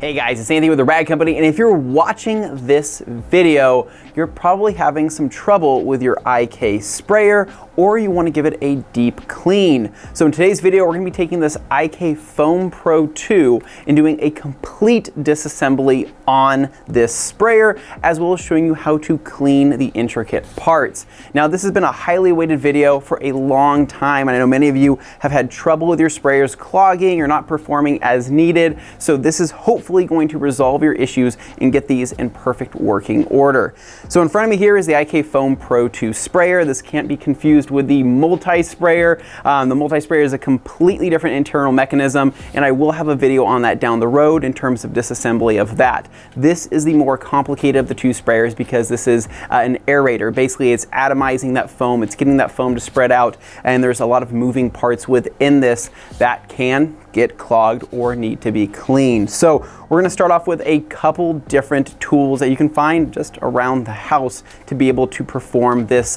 Hey guys, it's Anthony with the Rag Company, and if you're watching this video, you're probably having some trouble with your IK sprayer, or you want to give it a deep clean. So in today's video, we're going to be taking this IK Foam Pro 2 and doing a complete disassembly on this sprayer, as well as showing you how to clean the intricate parts. Now, this has been a highly awaited video for a long time, and I know many of you have had trouble with your sprayers clogging or not performing as needed. So this is hopefully going to resolve your issues and get these in perfect working order. So in front of me here is the IK Foam Pro 2 sprayer. This can't be confused with the multi-sprayer. The multi-sprayer is a completely different internal mechanism, and I will have a video on that down the road in terms of disassembly of that. This is the more complicated of the two sprayers because this is an aerator. Basically, it's atomizing that foam, it's getting that foam to spread out, and there's a lot of moving parts within this that can get clogged or need to be cleaned. So we're going to start off with a couple different tools that you can find just around the house to be able to perform this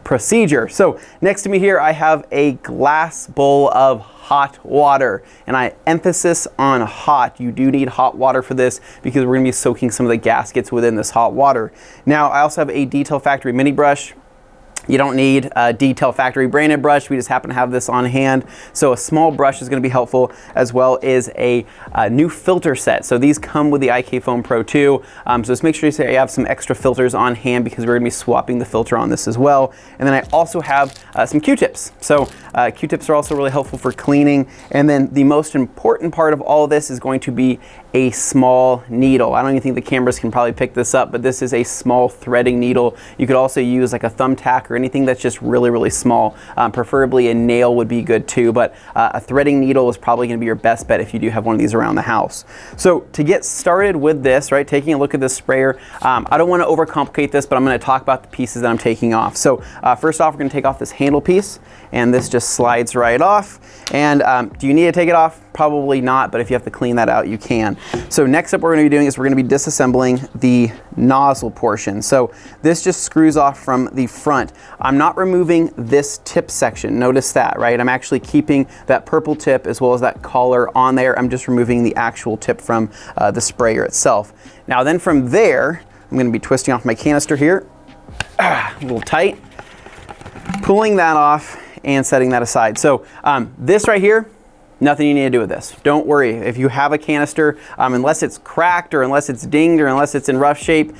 procedure. So next to me here I have a glass bowl of hot water, and I emphasis on hot. You do need hot water for this because we're going to be soaking some of the gaskets within this hot water. Now I also have a Detail Factory mini brush. You don't need a Detail Factory branded brush. We just happen to have this on hand. So a small brush is going to be helpful, as well as a new filter set. So these come with the IK Foam Pro 2. So just make sure you have some extra filters on hand because we're going to be swapping the filter on this as well. And then I also have some Q-tips. So Q-tips are also really helpful for cleaning. And then the most important part of all of this is going to be a small needle. I don't even think the cameras can probably pick this up, but this is a small threading needle. You could also use like a thumbtack or anything that's just really, really small. Preferably a nail would be good too, but a threading needle is probably gonna be your best bet if you do have one of these around the house. So to get started with this, right, taking a look at this sprayer, I don't wanna overcomplicate this, but I'm gonna talk about the pieces that I'm taking off. So first off, we're gonna take off this handle piece, and this just slides right off. And do you need to take it off? Probably not, but if you have to clean that out, you can. So next up, what we're gonna be doing is we're gonna be disassembling the nozzle portion. So this just screws off from the front. I'm not removing this tip section. Notice that, right? I'm actually keeping that purple tip as well as that collar on there. I'm just removing the actual tip from the sprayer itself. Now then from there, I'm gonna be twisting off my canister here, a little tight, pulling that off and setting that aside. So this right here, nothing you need to do with this. Don't worry. If you have a canister, unless it's cracked or unless it's dinged or unless it's in rough shape,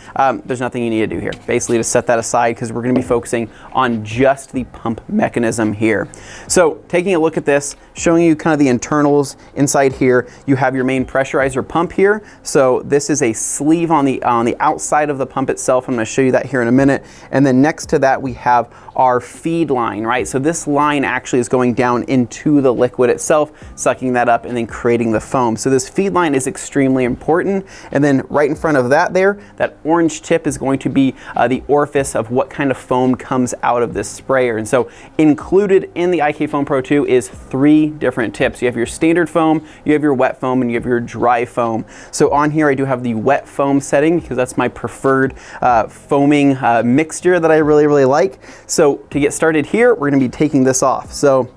there's nothing you need to do here. Basically to set that aside because we're going to be focusing on just the pump mechanism here. So taking a look at this, showing you kind of the internals inside here, you have your main pressurizer pump here. So this is a sleeve on the outside of the pump itself. I'm going to show you that here in a minute. And then next to that, we have our feed line, right? So this line actually is going down into the liquid itself, sucking that up and then creating the foam. So this feed line is extremely important. And then right in front of that there, that orange tip is going to be the orifice of what kind of foam comes out of this sprayer. And so included in the IK Foam Pro 2 is 3 different tips. You have your standard foam, you have your wet foam, and you have your dry foam. So on here I do have the wet foam setting because that's my preferred foaming mixture that I really, really like. So to get started here, we're going to be taking this off. So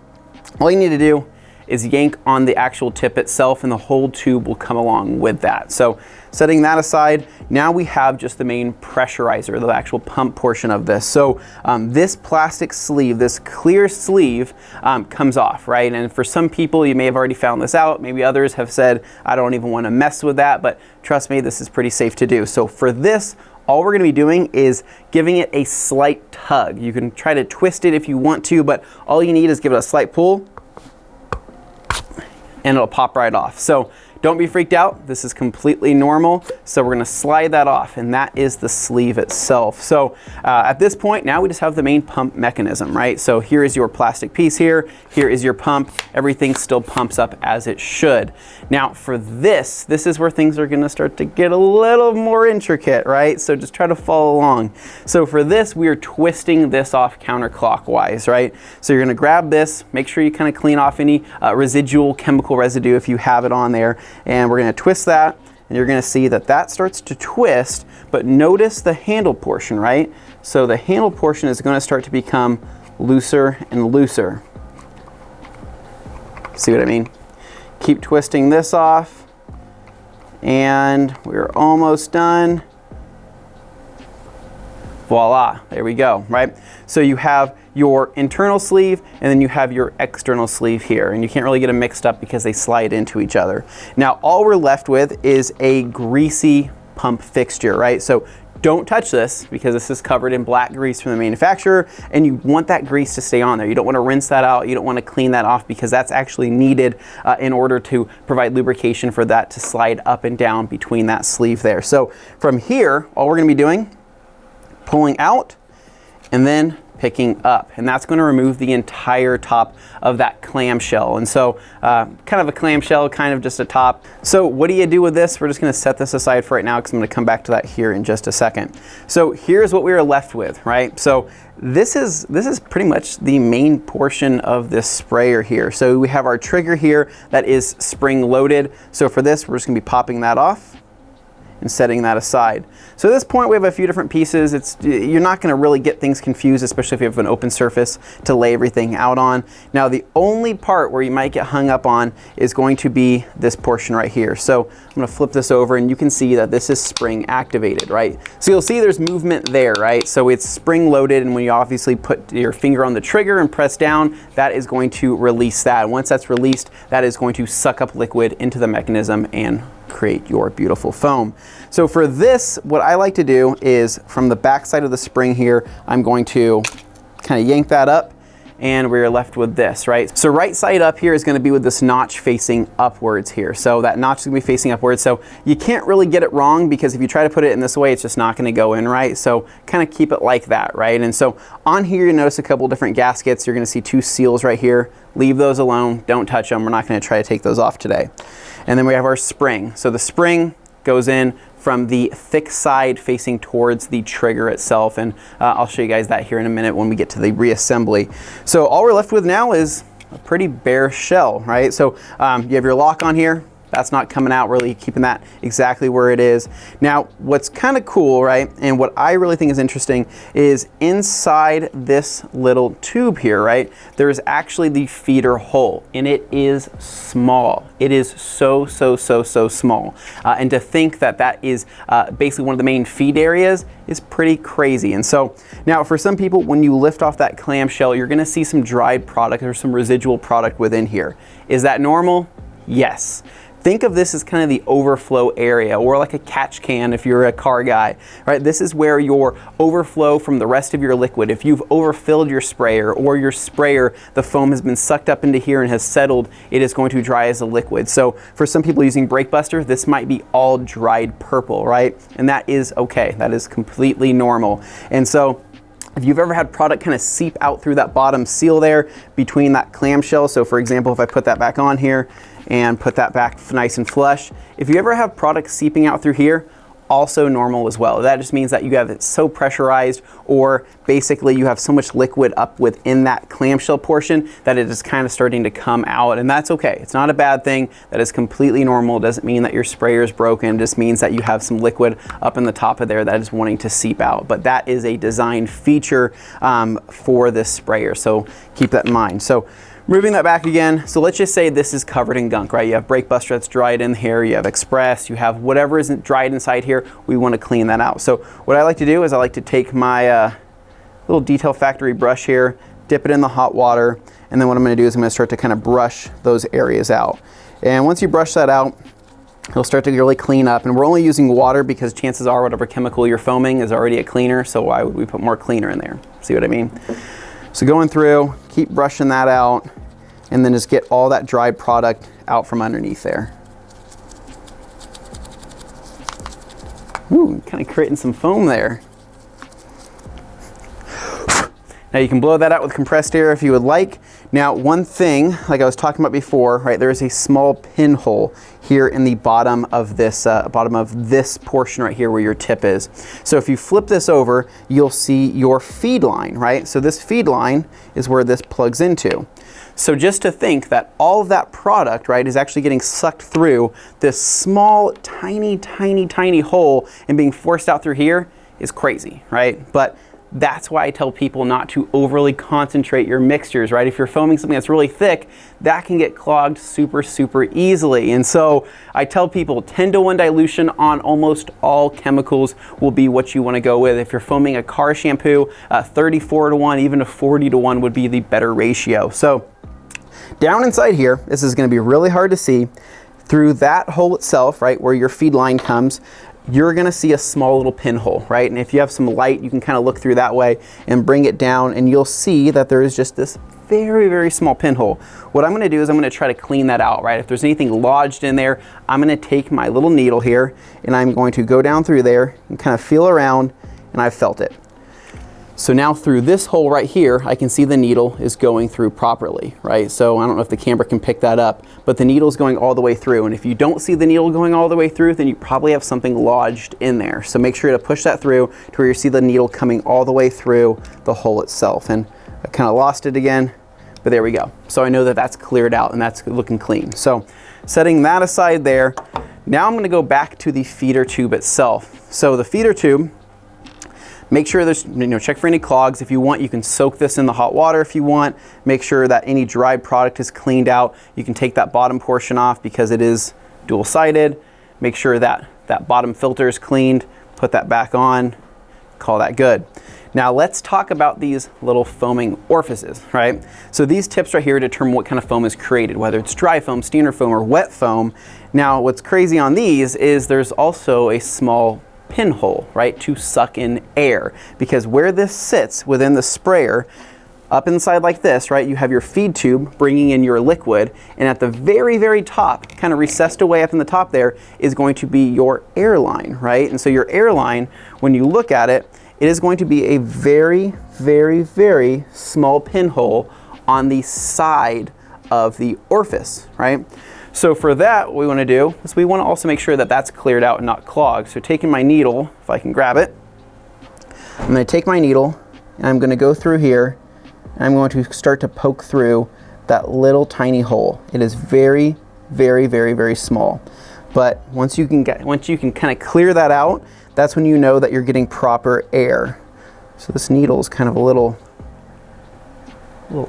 all you need to do is yank on the actual tip itself, and the whole tube will come along with that. So setting that aside, now we have just the main pressurizer, the actual pump portion of this. So this plastic sleeve, this clear sleeve comes off, right? And for some people, you may have already found this out. Maybe others have said, I don't even want to mess with that, but trust me, this is pretty safe to do. So for this, all we're going to be doing is giving it a slight tug. You can try to twist it if you want to, but all you need is give it a slight pull, and it'll pop right off. So don't be freaked out. This is completely normal. So we're gonna slide that off, and that is the sleeve itself. So at this point, now we just have the main pump mechanism, right? So here is your plastic piece here. Here is your pump. Everything still pumps up as it should. Now for this is where things are gonna start to get a little more intricate, right? So just try to follow along. So for this, we are twisting this off counterclockwise, right? So you're gonna grab this, make sure you kind of clean off any residual chemical residue if you have it on there. And we're going to twist that, and you're going to see that that starts to twist, but notice the handle portion, right? So the handle portion is going to start to become looser and looser. See what I mean? Keep twisting this off, And we're almost done. Voila, there we go, right? So you have your internal sleeve and then you have your external sleeve here, and you can't really get them mixed up because they slide into each other. Now all we're left with is a greasy pump fixture, right? So don't touch this because this is covered in black grease from the manufacturer, and you want that grease to stay on there. You don't want to rinse that out. You don't want to clean that off because that's actually needed in order to provide lubrication for that to slide up and down between that sleeve there. So from here, all we're going to be doing, pulling out and then picking up, and that's going to remove the entire top of that clamshell. And so kind of a clamshell, kind of just a top. So what do you do with this? We're just going to set this aside for right now because I'm going to come back to that here in just a second. So here's what we are left with, right? So this is pretty much the main portion of this sprayer here. So we have our trigger here that is spring loaded. So for this, we're just going to be popping that off and setting that aside. So at this point we have a few different pieces. You're not going to really get things confused, especially if you have an open surface to lay everything out on. Now the only part where you might get hung up on is going to be this portion right here. So I'm going to flip this over and you can see that this is spring activated, right? So you'll see there's movement there, right? So it's spring loaded, and when you obviously put your finger on the trigger and press down, that is going to release that. And once that's released, that is going to suck up liquid into the mechanism and create your beautiful foam. So for this, what I like to do is from the back side of the spring here, I'm going to kind of yank that up, and we're left with this, right? So right side up here is going to be with this notch facing upwards here. So that notch is going to be facing upwards. So you can't really get it wrong because if you try to put it in this way, it's just not going to go in right. So kind of keep it like that, right? And so on here, you notice a couple different gaskets. You're going to see 2 seals right here. Leave those alone. Don't touch them. We're not going to try to take those off today. And then we have our spring. So the spring goes in from the thick side facing towards the trigger itself, and I'll show you guys that here in a minute when we get to the reassembly. So all we're left with now is a pretty bare shell, right? So you have your lock on here. That's not coming out, really keeping that exactly where it is. Now, what's kind of cool, right, and what I really think is interesting is inside this little tube here, right, there is actually the feeder hole, and it is small. It is so small. And to think that that is basically one of the main feed areas is pretty crazy. And so now for some people, when you lift off that clamshell, you're gonna see some dried product or some residual product within here. Is that normal? Yes. Think of this as kind of the overflow area, or like a catch can if you're a car guy, right? This is where your overflow from the rest of your liquid, if you've overfilled your sprayer or your sprayer, the foam has been sucked up into here and has settled, it is going to dry as a liquid. So for some people using brake buster, this might be all dried purple, right? And that is okay. That is completely normal. And so if you've ever had product kind of seep out through that bottom seal there between that clamshell, so for example, if I put that back on here and put that back nice and flush, if you ever have product seeping out through here, also normal as well. That just means that you have it so pressurized, or basically you have so much liquid up within that clamshell portion that it is kind of starting to come out, and that's okay. It's not a bad thing. That is completely normal. It doesn't mean that your sprayer is broken. It just means that you have some liquid up in the top of there that is wanting to seep out. But that is a design feature for this sprayer, so keep that in mind. So moving that back again, so let's just say this is covered in gunk, right? You have brake buster that's dried in here, you have express, you have whatever isn't dried inside here, we want to clean that out. So what I like to do is I like to take my little Detail Factory brush here, dip it in the hot water, and then what I'm going to do is I'm going to start to kind of brush those areas out. And once you brush that out, it'll start to really clean up. And we're only using water because chances are whatever chemical you're foaming is already a cleaner, so why would we put more cleaner in there? See what I mean? So going through, keep brushing that out, and then just get all that dried product out from underneath there. Ooh, kind of creating some foam there. Now you can blow that out with compressed air if you would like. Now one thing, like I was talking about before, right, there is a small pinhole here in the bottom of this portion right here where your tip is. So if you flip this over, you'll see your feed line, right? So this feed line is where this plugs into. So just to think that all of that product, right, is actually getting sucked through this small, tiny hole and being forced out through here is crazy, right? But that's why I tell people not to overly concentrate your mixtures, right? If you're foaming something that's really thick, that can get clogged super easily. And so I tell people 10-to-1 dilution on almost all chemicals will be what you want to go with. If you're foaming a car shampoo, 34-to-1, even a 40-to-1 would be the better ratio. So down inside here, this is going to be really hard to see. Through that hole itself, right, where your feed line comes, you're gonna see a small little pinhole, right? And if you have some light, you can kind of look through that way and bring it down, and you'll see that there is just this very small pinhole. What I'm gonna do is I'm gonna try to clean that out, right? If there's anything lodged in there, I'm gonna take my little needle here and I'm going to go down through there and kind of feel around, and I've felt it. So now through this hole right here, I can see the needle is going through properly, right? So I don't know if the camera can pick that up, but the needle is going all the way through. And if you don't see the needle going all the way through, then you probably have something lodged in there. So make sure to push that through to where you see the needle coming all the way through the hole itself. And I kind of lost it again, but there we go. So I know that that's cleared out and that's looking clean. So setting that aside there, now I'm gonna go back to the feeder tube itself. So the feeder tube, make sure there's, check for any clogs. If you want, you can soak this in the hot water if you want. Make sure that any dried product is cleaned out. You can take that bottom portion off because it is dual-sided. Make sure that that bottom filter is cleaned. Put that back on, call that good. Now let's talk about these little foaming orifices, right? So these tips right here determine what kind of foam is created, whether it's dry foam, standard foam, or wet foam. Now what's crazy on these is there's also a small pinhole, right, to suck in air, because where this sits within the sprayer, up inside like this, right, you have your feed tube bringing in your liquid, and at the very top, kind of recessed away up in the top there, is going to be your air line, right? And so your air line, when you look at it, it is going to be a very small pinhole on the side of the orifice, right? So for that, what we want to do is we want to also make sure that that's cleared out and not clogged. So taking my needle, if I can grab it, I'm going to take my needle and I'm going to go through here and I'm going to start to poke through that little tiny hole. It is very small. But once you can kind of clear that out, that's when you know that you're getting proper air. So this needle is kind of a little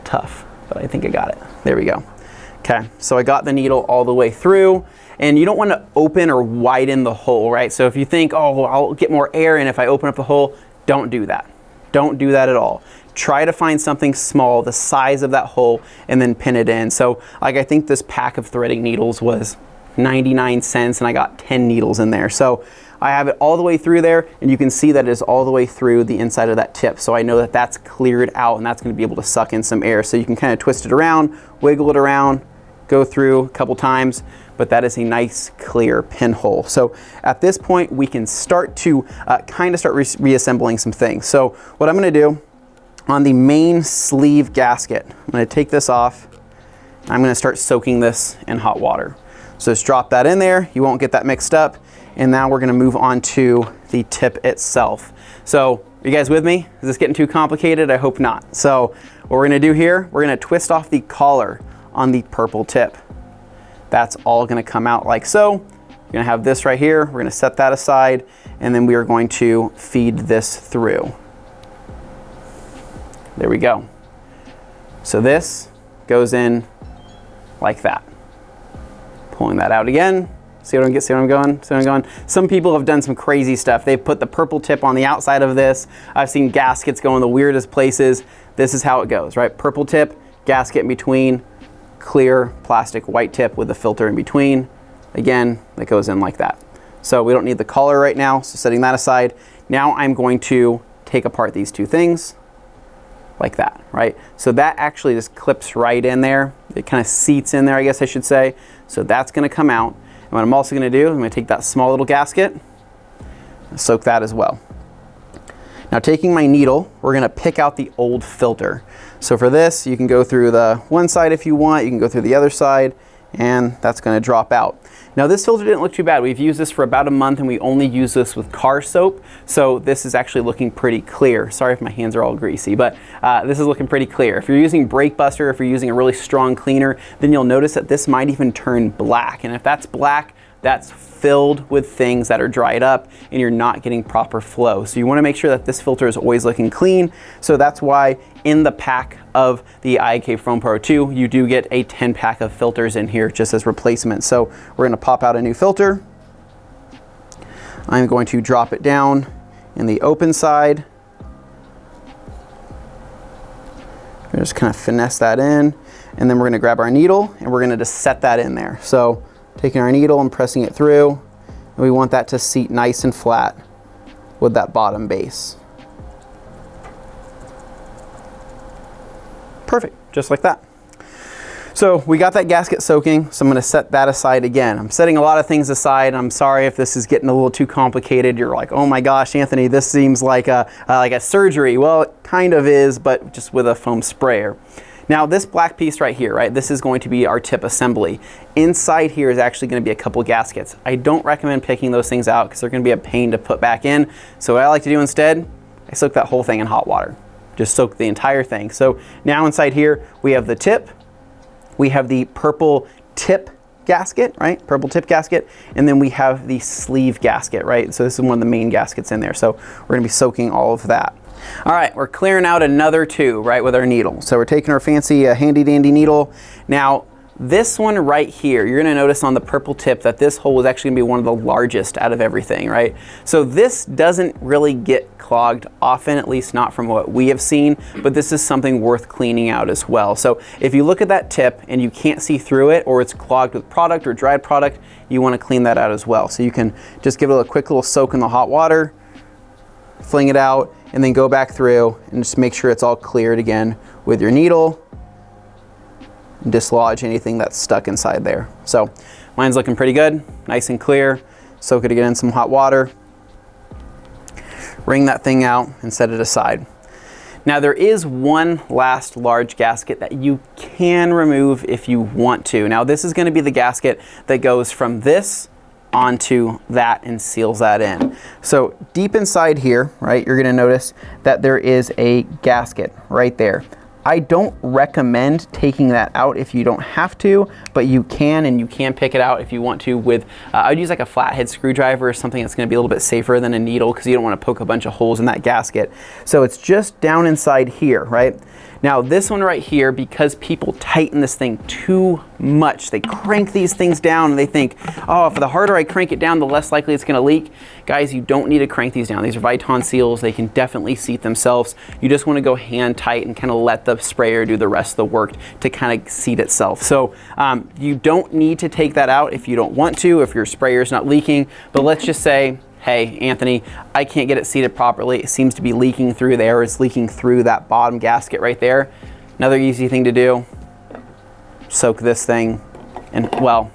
tough, but I think I got it. There we go. Okay, so I got the needle all the way through, and you don't want to open or widen the hole, right? So if you think, oh, I'll get more air in if I open up the hole, don't do that. Don't do that at all. Try to find something small, the size of that hole, and then pin it in. So like I think this pack of threading needles was 99 cents, and I got 10 needles in there. So I have it all the way through there, and you can see that it is all the way through the inside of that tip. So I know that that's cleared out, and that's going to be able to suck in some air. So you can kind of twist it around, wiggle it around, go through a couple times, but that is a nice clear pinhole. So at this point, we can start to start reassembling some things. So what I'm going to do on the main sleeve gasket, I'm going to take this off. I'm going to start soaking this in hot water. So just drop that in there. You won't get that mixed up. And now we're going to move on to the tip itself. So are you guys with me? Is this getting too complicated? I hope not. So what we're going to do here, we're going to twist off the collar on the purple tip. That's all going to come out like so. You're going to have this right here. We're going to set that aside, and then we are going to feed this through. There we go. So this goes in like that. Pulling that out again. See what I'm going? Some people have done some crazy stuff. They've put the purple tip on the outside of this. I've seen gaskets go in the weirdest places. This is how it goes, right? Purple tip, gasket in between, clear plastic white tip with a filter in between. Again, that goes in like that. So we don't need the collar right now, so setting that aside. Now I'm going to take apart these two things like that, right? So that actually just clips right in there. It kind of seats in there, I guess I should say. So that's going to come out. And what I'm also going to do, I'm going to take that small little gasket and soak that as well. Now taking my needle, we're going to pick out the old filter. So for this, you can go through the one side if you want, you can go through the other side, and that's going to drop out. Now this filter didn't look too bad. We've used this for about a month, and we only use this with car soap. So this is actually looking pretty clear. Sorry if my hands are all greasy, but this is looking pretty clear. If you're using brake buster, if you're using a really strong cleaner, then you'll notice that this might even turn black. And if that's black, that's filled with things that are dried up and you're not getting proper flow. So you want to make sure that this filter is always looking clean. So that's why in the pack of the IK Foam Pro 2, you do get a 10 pack of filters in here just as replacement. So we're going to pop out a new filter. I'm going to drop it down in the open side. Just kind of finesse that in, and then we're going to grab our needle and we're going to just set that in there. So taking our needle and pressing it through, and we want that to seat nice and flat with that bottom base. Perfect, just like that. So we got that gasket soaking, so I'm going to set that aside again. I'm setting a lot of things aside. I'm sorry if this is getting a little too complicated. You're like, oh my gosh, Anthony, this seems like a surgery. Well, it kind of is, but just with a foam sprayer. Now this black piece right here, right, this is going to be our tip assembly. Inside here is actually going to be a couple gaskets. I don't recommend picking those things out because they're going to be a pain to put back in. So what I like to do instead, I soak that whole thing in hot water. Just soak the entire thing. So now inside here we have the tip. We have the purple tip gasket, right? Purple tip gasket. And then we have the sleeve gasket, right? So this is one of the main gaskets in there. So we're gonna be soaking all of that. All right, we're clearing out another tube, right, with our needle. So we're taking our fancy handy dandy needle. Now, this one right here, you're gonna notice on the purple tip that this hole is actually gonna be one of the largest out of everything, right? So this doesn't really get clogged often, at least not from what we have seen, but this is something worth cleaning out as well. So if you look at that tip and you can't see through it, or it's clogged with product or dried product, you wanna clean that out as well. So you can just give it a quick little soak in the hot water, fling it out, and then go back through and just make sure it's all cleared again with your needle. Dislodge anything that's stuck inside there. So mine's looking pretty good, nice and clear. Soak it again in some hot water. Wring that thing out and set it aside. Now there is one last large gasket that you can remove if you want to. Now this is going to be the gasket that goes from this onto that and seals that in. So deep inside here, right, you're going to notice that there is a gasket right there. I don't recommend taking that out if you don't have to, but you can, and you can pick it out if you want to with, I'd use like a flathead screwdriver or something that's gonna be a little bit safer than a needle because you don't wanna poke a bunch of holes in that gasket. So it's just down inside here, right? Now this one right here, because people tighten this thing too much, they crank these things down and they think, oh, for the harder I crank it down, the less likely it's gonna leak. Guys, you don't need to crank these down. These are Viton seals. They can definitely seat themselves. You just wanna go hand tight and kind of let the sprayer do the rest of the work to kind of seat itself. So you don't need to take that out if you don't want to, if your sprayer is not leaking, but let's just say, hey, Anthony, I can't get it seated properly. It seems to be leaking through there. It's leaking through that bottom gasket right there. Another easy thing to do, soak this thing, and well,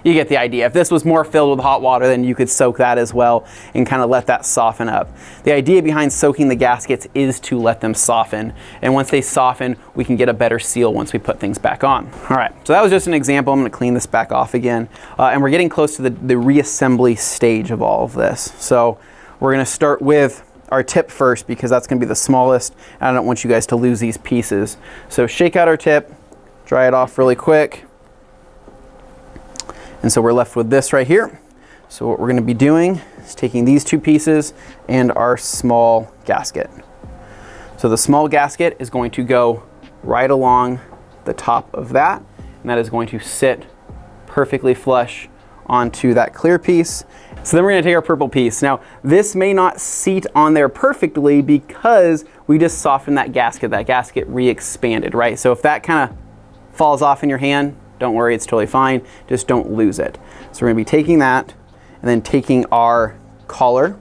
you get the idea. If this was more filled with hot water, then you could soak that as well and kind of let that soften up. The idea behind soaking the gaskets is to let them soften. And once they soften, we can get a better seal once we put things back on. All right, so that was just an example. I'm gonna clean this back off again. And we're getting close to the reassembly stage of all of this. So we're gonna start with our tip first because that's gonna be the smallest. And I don't want you guys to lose these pieces. So shake out our tip, dry it off really quick. And so we're left with this right here. So what we're going to be doing is taking these two pieces and our small gasket. So the small gasket is going to go right along the top of that, and that is going to sit perfectly flush onto that clear piece. So then we're going to take our purple piece. Now this may not seat on there perfectly because we just softened that gasket re-expanded, right? So if that kind of falls off in your hand, don't worry, it's totally fine. Just don't lose it. So we're gonna be taking that and then taking our collar.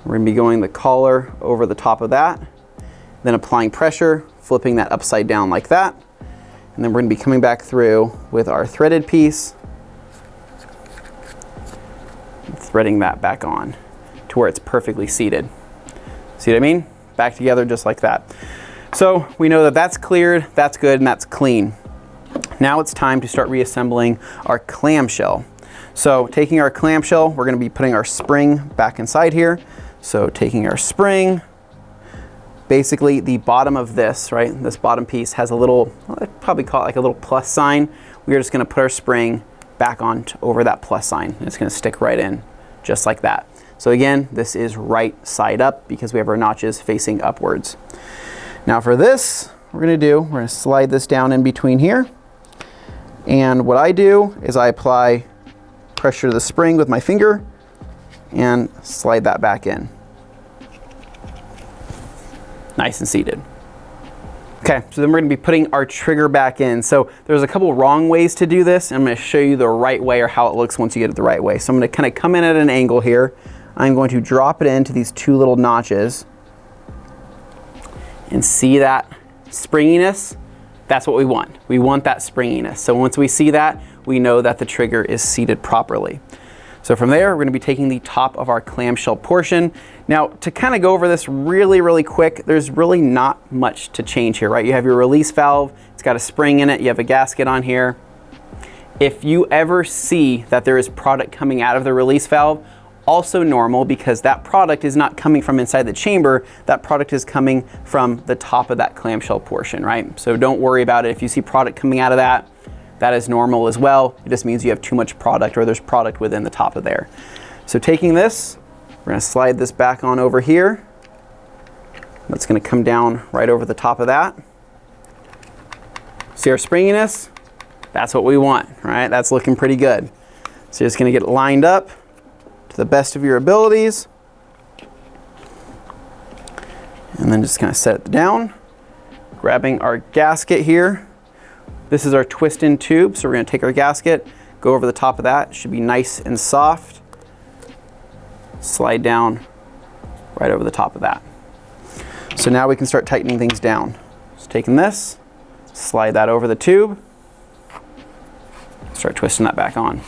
We're gonna be going the collar over the top of that, then applying pressure, flipping that upside down like that. And then we're gonna be coming back through with our threaded piece, threading that back on to where it's perfectly seated. See what I mean? Back together just like that. So we know that that's cleared, that's good, and that's clean. Now it's time to start reassembling our clamshell. So taking our clamshell, we're going to be putting our spring back inside here. So taking our spring, basically the bottom of this, right, this bottom piece has a little, I'd probably call it like a little plus sign. We're just going to put our spring back on over that plus sign. It's going to stick right in just like that. So again, this is right side up because we have our notches facing upwards. Now for this, we're going to slide this down in between here. And what I do is I apply pressure to the spring with my finger and slide that back in. Nice and seated. Okay, so then we're going to be putting our trigger back in. So there's a couple wrong ways to do this, and I'm going to show you the right way or how it looks once you get it the right way. So I'm going to kind of come in at an angle here. I'm going to drop it into these two little notches and see that springiness. That's what we want. We want that springiness. So once we see that, we know that the trigger is seated properly. So from there, we're going to be taking the top of our clamshell portion. Now, to kind of go over this really, really quick, there's really not much to change here, right? You have your release valve. It's got a spring in it. You have a gasket on here. If you ever see that there is product coming out of the release valve, also normal, because that product is not coming from inside the chamber. That product is coming from the top of that clamshell portion, right? So don't worry about it. If you see product coming out of that, that is normal as well. It just means you have too much product, or there's product within the top of there. So taking this, we're going to slide this back on over here. That's going to come down right over the top of that. See our springiness? That's what we want, right? That's looking pretty good. So you're just going to get it lined up to the best of your abilities. And then just kind of set it down. Grabbing our gasket here. This is our twist-in tube, so we're going to take our gasket, go over the top of that. It should be nice and soft. Slide down right over the top of that. So now we can start tightening things down. Just taking this, slide that over the tube, start twisting that back on.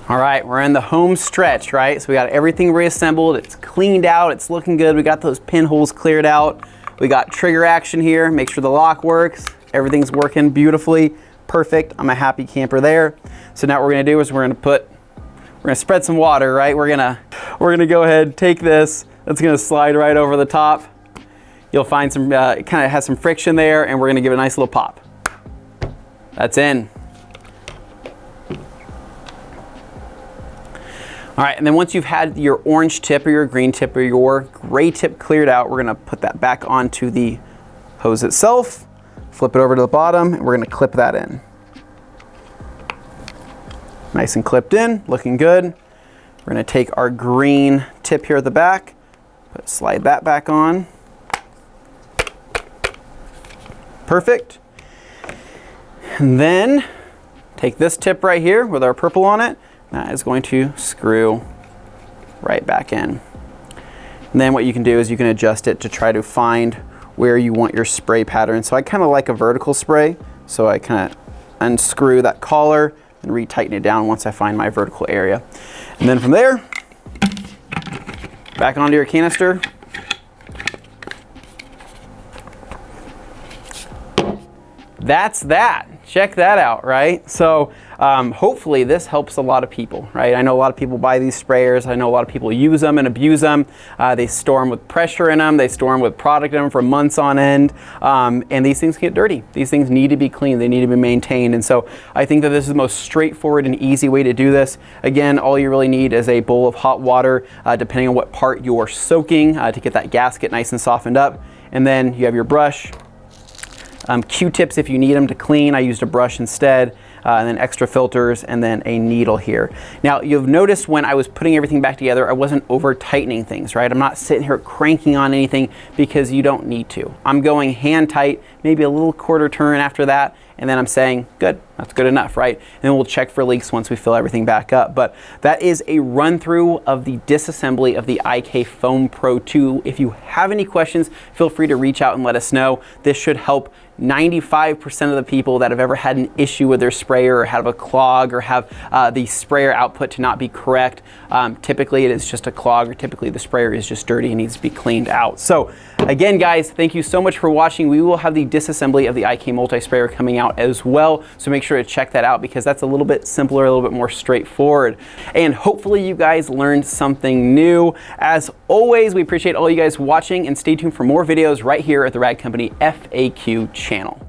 All right, we're in the home stretch, right? So we got everything reassembled, it's cleaned out, it's looking good. We got those pinholes cleared out. We got trigger action here, make sure the lock works. Everything's working beautifully, perfect. I'm a happy camper there. So now what we're gonna do is we're gonna spread some water, right? We're gonna go ahead, take this, that's gonna slide right over the top. You'll find some, it kind of has some friction there, and we're gonna give it a nice little pop. That's in. All right, and then once you've had your orange tip or your green tip or your gray tip cleared out, we're gonna put that back onto the hose itself, flip it over to the bottom, and we're gonna clip that in. Nice and clipped in, looking good. We're gonna take our green tip here at the back, slide that back on. Perfect. And then take this tip right here with our purple on it. That is going to screw right back in. And then what you can do is you can adjust it to try to find where you want your spray pattern. So I kind of like a vertical spray. So I kind of unscrew that collar and retighten it down once I find my vertical area. And then from there, back onto your canister. That's that. Check that out, right? So hopefully this helps a lot of people, right? I know a lot of people buy these sprayers. I know a lot of people use them and abuse them. They store them with pressure in them. They store them with product in them for months on end. And these things get dirty. These things need to be cleaned. They need to be maintained. And so I think that this is the most straightforward and easy way to do this. Again, all you really need is a bowl of hot water, depending on what part you're soaking, to get that gasket nice and softened up. And then you have your brush. Q-tips if you need them to clean. I used a brush instead, and then extra filters, and then a needle here. Now you've noticed when I was putting everything back together, I wasn't over tightening things, right? I'm not sitting here cranking on anything because you don't need to. I'm going hand tight, maybe a little quarter turn after that, and then I'm saying, good, that's good enough, right? And then we'll check for leaks once we fill everything back up. But that is a run through of the disassembly of the IK Foam Pro 2. If you have any questions, feel free to reach out and let us know. This should help 95% of the people that have ever had an issue with their sprayer, or have a clog, or have the sprayer output to not be correct. Typically it is just a clog, or typically the sprayer is just dirty and needs to be cleaned out. So again, guys, thank you so much for watching. We will have the disassembly of the IK multi-sprayer coming out as well, so make sure to check that out, because that's a little bit simpler, a little bit more straightforward. And hopefully you guys learned something new. As always, we appreciate all you guys watching, and stay tuned for more videos right here at the Rag Company FAQ channel.